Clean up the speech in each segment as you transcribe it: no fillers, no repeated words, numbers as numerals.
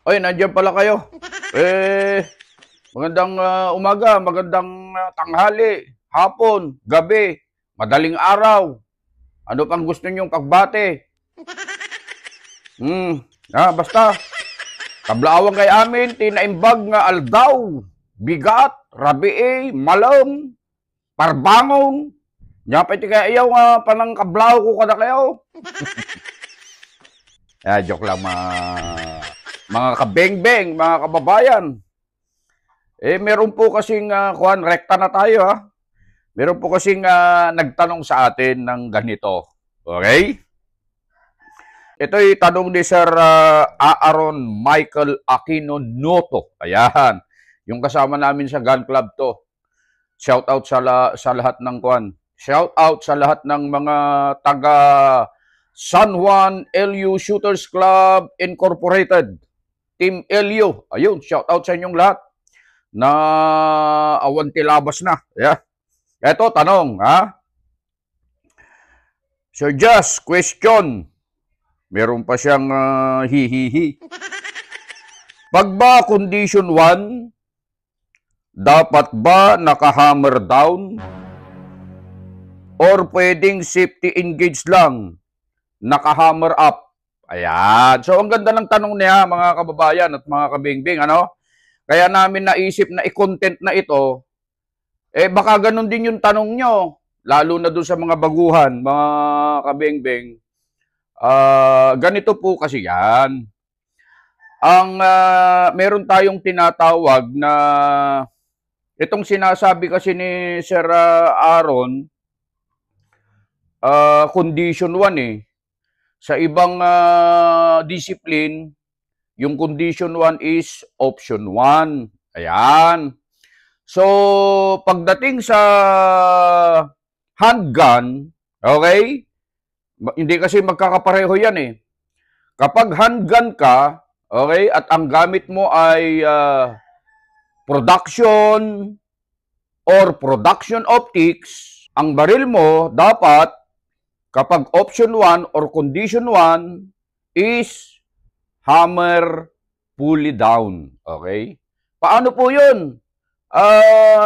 Oy, nandiyan pala kayo. Magandang umaga, magandang tanghali, hapon, gabi, madaling araw. Ano pang gusto niyong pagbate? Basta. Tablawang kay amin, tinaimbag nga aldaw, bigat, rabii, malam, parbangon. Nya pa iti kaya ayaw nga panang kablaw ko kada kayo. Joke lang mga kabeng-beng, mga kababayan. Meron po kasing rekta na tayo ha. Meron po kasing nagtanong sa atin ng ganito. Okay? Ito'y tanong ni Sir Aaron Michael Aquino Noto. Ayan. Yung kasama namin sa gun club to. Shout out sa lahat ng kuan. Shout out sa lahat ng mga taga San Juan LU Shooters Club Incorporated. Team LU. Ayun, shout out sa inyong lahat. Na awanti labas na. Yeah. Ito, tanong, ha? Sir Just, question. Meron pa siyang hihihi. Pag ba condition 1, dapat ba naka-hammer down? Or pwedeng safety engage lang, naka-hammer up? Ayan. So, ang ganda ng tanong niya, mga kababayan at mga kabingbing, ano? Kaya namin naisip na i-content na ito, baka ganun din yung tanong nyo, lalo na doon sa mga baguhan, mga kabingbing. Ganito po kasi yan. Meron tayong tinatawag na itong sinasabi kasi ni Sir Aaron, condition 1 Sa ibang discipline, yung condition 1 is option 1. Ayan. So, pagdating sa handgun, okay? Hindi kasi magkakapareho yan Kapag handgun ka, okay, at ang gamit mo ay production or production optics, ang baril mo dapat, kapag option 1 or condition 1 is hammer pulley down. Okay? Paano po yun?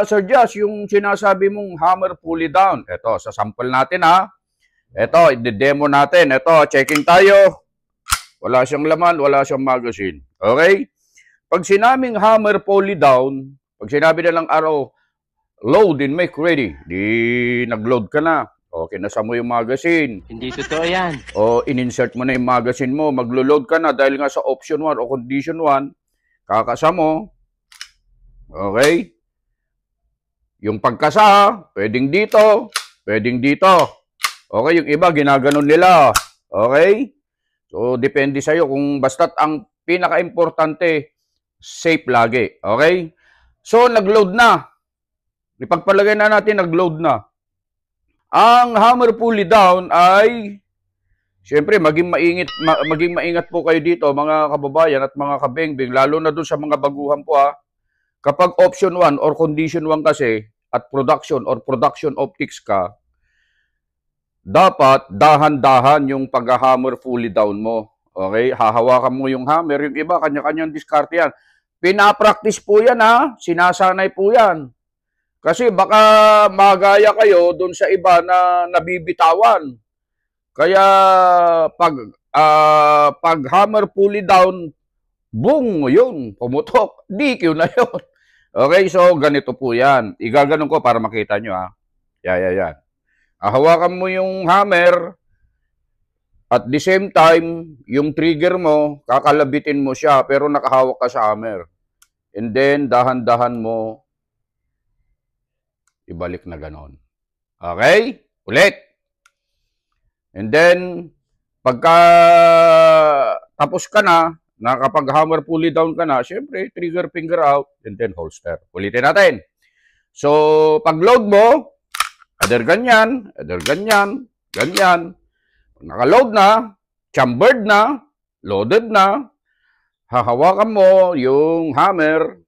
Sir Josh, yung sinasabi mong hammer pulley down. Ito, sa sample natin ha. Ito, i-demo natin. Ito, checking tayo. Wala siyang laman, wala siyang magazine. Okay? Pag sinabing hammer pulley down, pag sinabi na lang araw, load and make ready. Di nag-load ka na. O, kinasa mo yung magazine. Hindi totoo yan. O, in-insert mo na yung magazine mo. Maglo-load ka na dahil nga sa option 1 o condition 1. Kakasa mo. Okay? Yung pagkasa, pwedeng dito, pwedeng dito. Okay? Yung iba, ginaganon nila. Okay? So, depende sa'yo kung basta't ang pinaka-importante, safe lagi. Okay? So, nag-load na. Ipagpalagay na natin, nag-load na. Ang hammer pulley down ay, siyempre, maging maingat po kayo dito, mga kababayan at mga kabengbing, lalo na doon sa mga baguhan po ha. Kapag option 1 or condition 1 kasi, at production or production optics ka, dapat dahan-dahan yung pag-hammer pulley down mo. Okay? Hahawakan mo yung hammer, yung iba, kanya-kanyang diskarte yan. Pinapractice po yan ha, sinasanay po yan. Kasi baka magaya kayo doon sa iba na nabibitawan. Kaya pag hammer pulley down, boom, yun, pumutok. DQ na yun. Okay, so ganito po yan. Igaganon ko para makita nyo ha. Yan. Hawakan mo yung hammer, at the same time, yung trigger mo, kakalabitin mo siya, pero nakahawak ka sa hammer. And then, dahan-dahan mo, ibalik na ganon. Okay? Ulit. And then, pagka tapos ka na kapag hammer pulley down ka na, syempre, trigger finger out, and then holster. Ulitin natin. So, pag load mo, either ganyan, ganyan. Pag naka-load na, chambered na, loaded na, hahawakan mo yung hammer,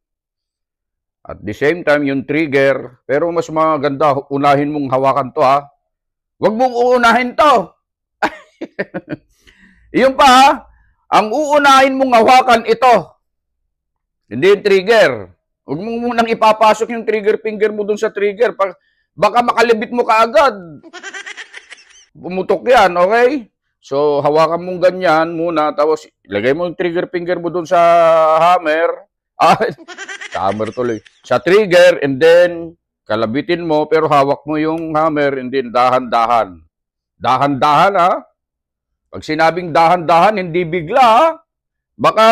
at the same time, yung trigger, pero mas maganda, unahin mong hawakan to ha. Huwag mong uunahin to. Yung pa ha, ang uunahin mong hawakan ito. Hindi yung trigger. Huwag mo munang ipapasok yung trigger finger mo dun sa trigger. Baka makalibit mo kaagad. Pumutok yan, okay? So, hawakan mong ganyan muna, tapos ilagay mo yung trigger finger mo dun sa hammer. Sa hammer tuloy. Sa trigger, and then, kalabitin mo, pero hawak mo yung hammer, and then dahan-dahan. Dahan-dahan, ha? Pag sinabing dahan-dahan, hindi bigla, ha? Baka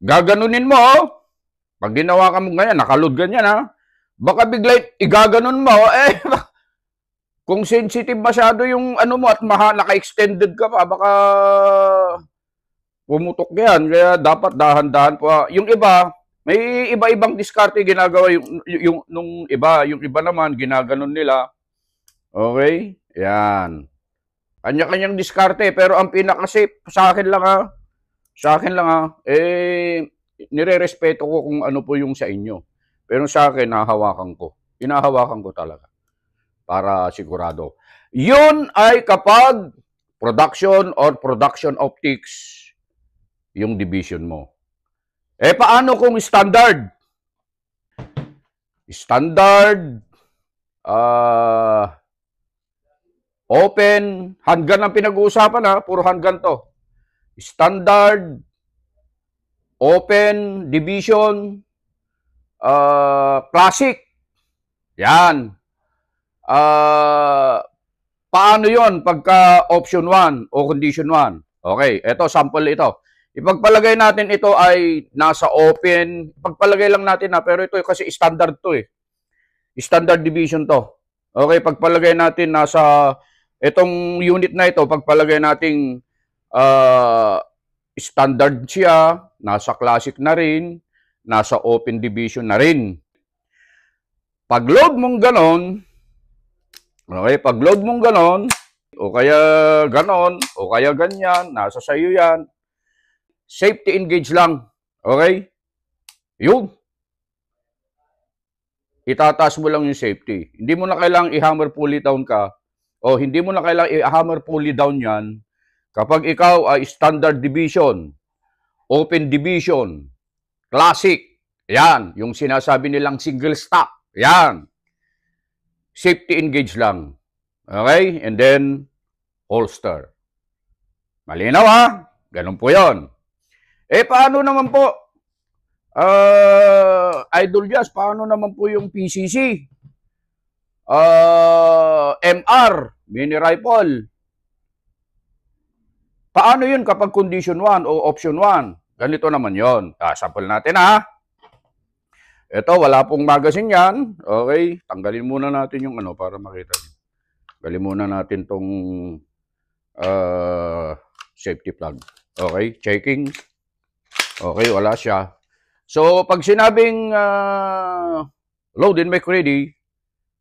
gaganunin mo, pag ginawa ka mo ganyan, nakalod ganyan, ha? Baka bigla igaganon mo, kung sensitive masyado yung ano mo at naka-extended ka pa, baka pumutok yan. Kaya dapat dahan-dahan pa. Yung iba, may iba-ibang diskarte ginagawa nung iba. Yung iba naman, ginaganon nila. Okay? Yan. Kanya-kanyang diskarte. Pero ang pinaka-safe, sa akin lang nire-respeto ko kung ano po yung sa inyo. Pero sa akin, nahahawakan ko. Hinahawakan ko talaga. Para sigurado. Yun ay kapag production or production optics yung division mo. Paano kung standard? Standard, open, handgun ang pinag-uusapan, ha? Puro handgun to. Standard, open, division, classic. Yan. Paano yon pagka option 1 o condition 1? Okay, ito, sample ito. Ipagpalagay natin ito ay nasa open. Ipagpalagay lang natin na, pero ito kasi standard to eh. Standard division to. Okay, pagpalagay natin nasa itong unit na ito, pagpalagay natin standard siya, nasa classic na rin, nasa open division na rin. Pag-load mong ganon, okay, pag-load mong ganon, o kaya ganon, o kaya ganyan, nasa sayo yan, safety engage lang. Okay? Yun. Itataas mo lang yung safety. Hindi mo na kailangang i-hammer pulley down ka, o hindi mo na kailangang i-hammer pulley down yan kapag ikaw ay standard division, open division, classic, yan, yung sinasabi nilang single stock, yan. Safety engage lang. Okay? And then, holster. Malinaw, ha? Ganun po yon. Paano naman po? Idol Jazz, paano naman po yung PCC? MR, mini rifle. Paano yun kapag condition 1 o option 1? Ganito naman yon. Sample natin, ha? Ito, wala pong magazine yan. Okay, tanggalin muna natin yung ano para makita. Tanggalin muna natin tong safety plug. Okay, checking. Okay, wala siya. So, pag sinabing load and make ready,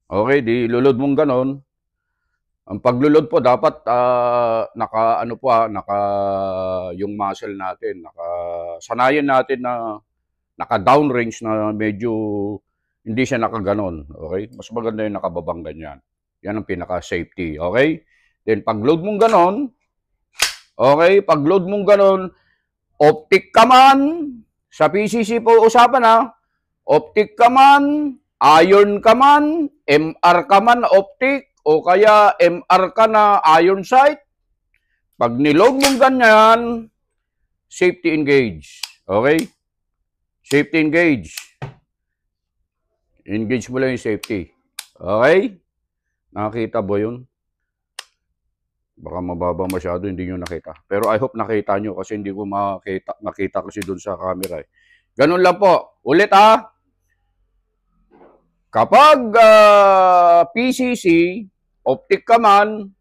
okay, di lulod mong ganon. Ang paglulod po dapat naka yung muscle natin, sanayin natin na naka-downrange na medyo hindi siya nakaganon. Okay? Mas maganda yung nakababang ganyan. Yan ang pinaka-safety. Okay? Then, pag-load mong ganon, okay, pag-load mong ganon, optic ka man, sa PCC po usapan, ha? Optic ka man, iron ka man, MR ka man, optic, o kaya MR ka na iron sight. Pag niload mong ganyan, safety engage. Okay? Safety engage. Engage mo lang yung safety. Okay? Nakakita ba yun? Baka mababa masyado, hindi nyo nakita. Pero I hope nakita nyo kasi hindi ko makita kasi dun sa camera. Ganun lang po. Ulit, ha? Kapag PCC, optic ka man,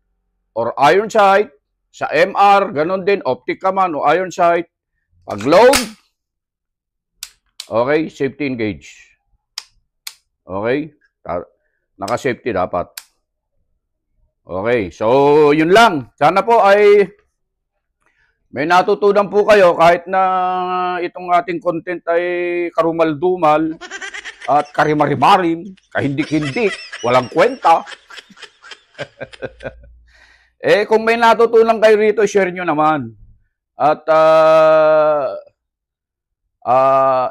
or iron sight, sa MR, ganun din, optic ka man o iron sight, pag load, okay, safety engage. Okay? Naka-safety dapat. Okay, so yun lang. Sana po ay may natutunan po kayo kahit na itong ating content ay karumal-dumal at karimarimarim, kahindik-hindik, walang kwenta. Kung may natutunan kayo rito, share nyo naman. At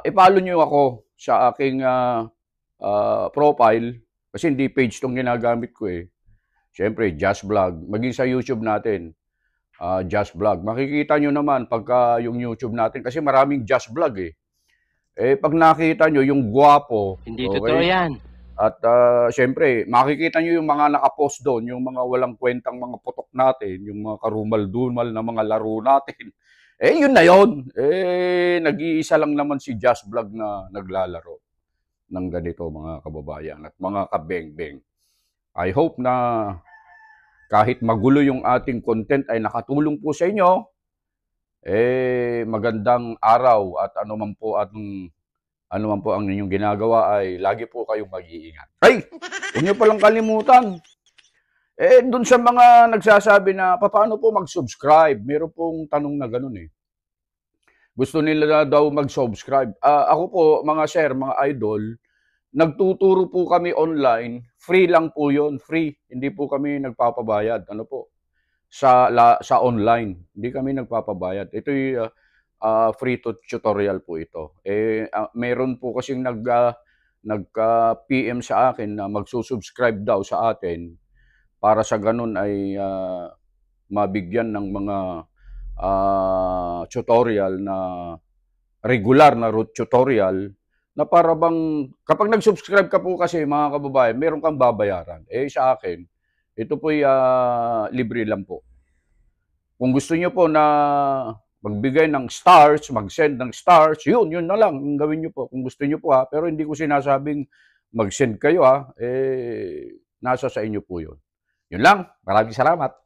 I-follow nyo ako sa aking profile kasi hindi page tong ginagamit ko eh. Siyempre, Just Vlog. Maging sa YouTube natin, Just Vlog. Makikita nyo naman pagka yung YouTube natin kasi maraming Just Vlog eh. Pag nakita nyo yung gwapo, Hindi okay? totoo yan. At siyempre, makikita nyo yung mga nakapost doon, yung mga walang kwentang mga putok natin, yung mga karumal-dumal na mga laro natin. Yun na yun. Nag-iisa lang naman si Just Vlog na naglalaro ng ganito mga kababayan at mga kabeng-beng. I hope na kahit magulo yung ating content ay nakatulong po sa inyo. Magandang araw at ano man po ang inyong ginagawa ay lagi po kayong mag-iingat. Ay! Huwag niyo palang kalimutan. Dun sa mga nagsasabi na paano po mag-subscribe, meron pong tanong na ganun eh. Gusto nila daw mag-subscribe. Ako po, mga sir, mga idol, nagtuturo po kami online. Free lang po yun. Free. Hindi po kami nagpapabayad. Ano po? Sa online. Hindi kami nagpapabayad. Ito'y free tutorial po ito. Meron po kasing nagka-PM sa akin na magsusubscribe daw sa atin para sa ganun ay mabigyan ng mga tutorial na regular na root tutorial na para bang kapag nag-subscribe ka po kasi mga kababayan, meron kang babayaran. Sa akin, ito po'y libre lang po. Kung gusto niyo po na magbigay ng stars, mag-send ng stars, yun na lang, gawin niyo po kung gusto niyo po ha. Pero hindi ko sinasabing mag-send kayo ha, nasa sa inyo po yun. Yun lang, maraming salamat.